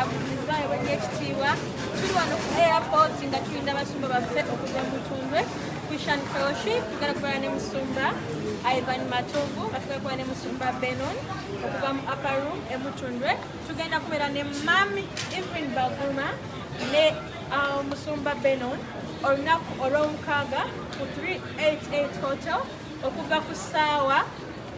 abuliza ebanyekitiibwa tuli wano ku airport nga tulinda abasumba baffe okuva mu Mutundwe Christian Fellowship tugenda kubeera ne musumba Ivan Matovu batugenda kubeera ne musumba Benon okuva mu upper room e Mutundwe tugenda kubeera ne Mami Evelyn Bavuma ne musumba Benon olunaku olw'omukaaga ku 388 hotel okuva ku ssaawa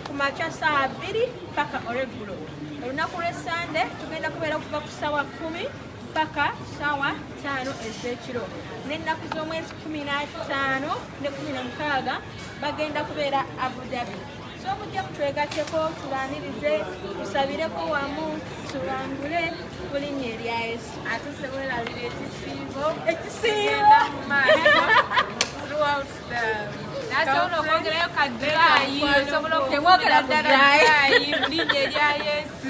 ku makya ssaawa 2 paka olw'eggulo olunaku lw'essande tugenda kubeera okuva ku ssaawa 10 paka ssaawa 5 ez'ekiro n'ennaku z'omwezi 15 ne 16 bagenda kubeera Abu Dhabi so mujja mutwegatteko tubaanirize tusabireko wamu tubangule ku linnya erya Yesu ate sebwerabira ekisiibo ekigenda mu maaso throughout the nasobola okwogerayo kaddrayi osobola okwogera ddala mu linnya erya Yesu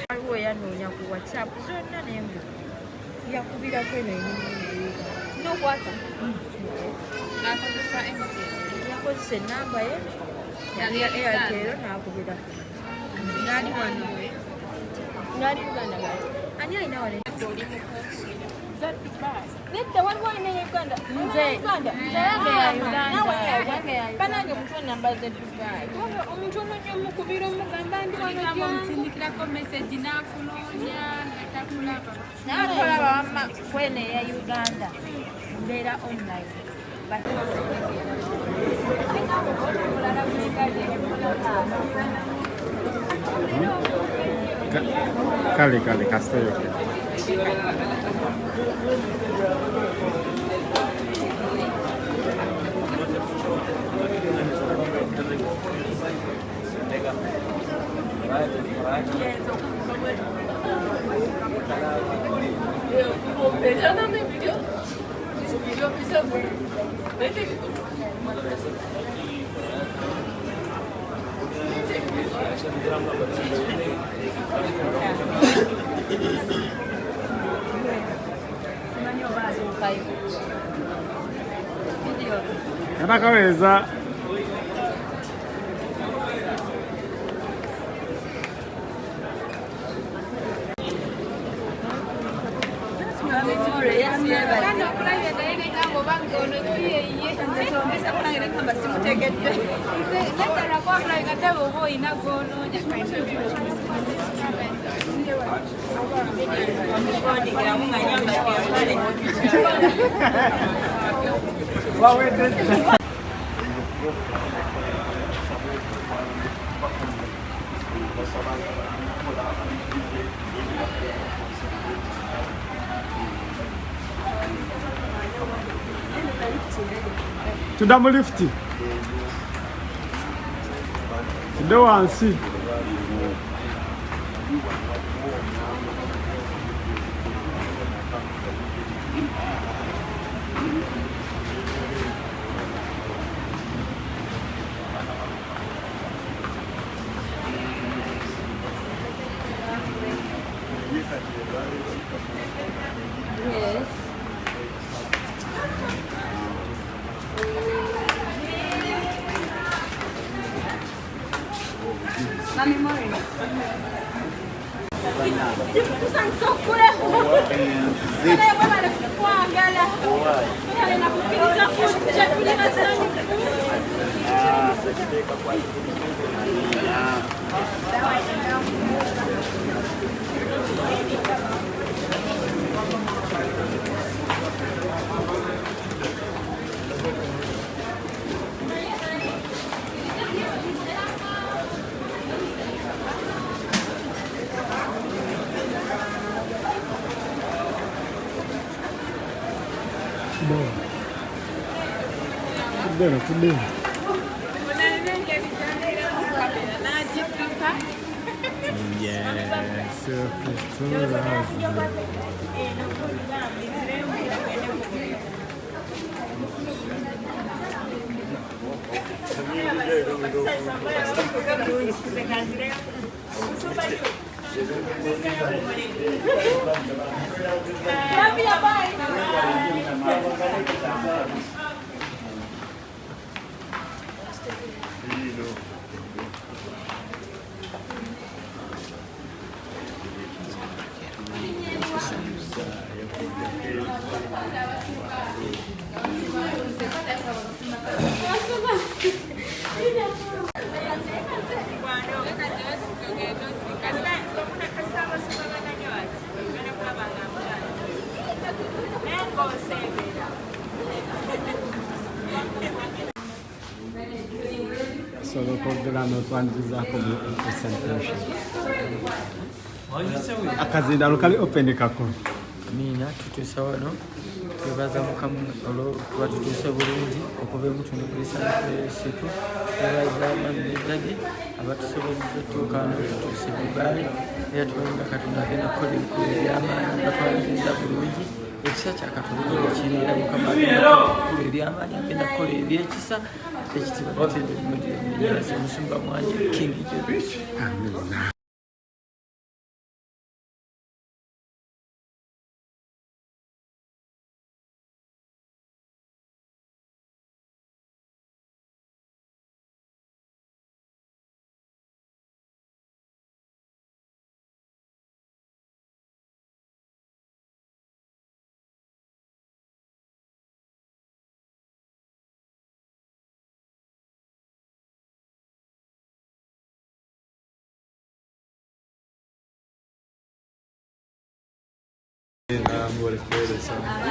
waliwo yanoonya ku WhatsApp zonna nembu yakubirako eno enyingi nokwata nakozesa yakozesa enamba ye ya Airtel nakubirako ngali wano ngali Uganda gayo ani alina wale nedda waliwo alina Uganda nze yange ya Uganda banange omuntu enamba ze Dubai omuntu onoonya omukubira omugamba ndi wano musindikirako message nakunoonya natakulaba nakulaba wamma kwene eya Uganda mbeera online Kale, Castello. Anakaweza tudda mu lifti tudde wansi Yes. Mami Mori. Tudde. Yes, twogera n'otwanirizaako mu centration akazindalo kali open kako Amina tutuusa wano twebaza Mukama olw'okuba tutuuse bulungi okuva emutundu kuli Central twebaza abammedage abatusobozesa otuuka wano tutuuse Dubai era tubalinga Katonda agenda kukola ebikulu eby'amaanyi batwaliriza bulungi ekisa kya Katonda ekiri era Mukama agenda kukola eby'amaanyi agenda kukola ebyekisa ekitiibwa batende mudirazi omusumba mwanje King Joseph. Amina.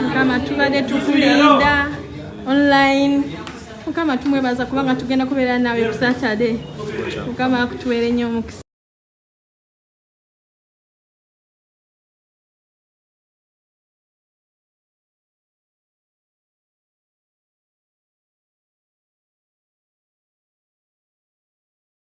Mukama tubadde tukulinda online. Mukama tumwebaza kubanga tugenda kubeera nawe ku Saturday. Mukama akutuwere nnyo omukisa.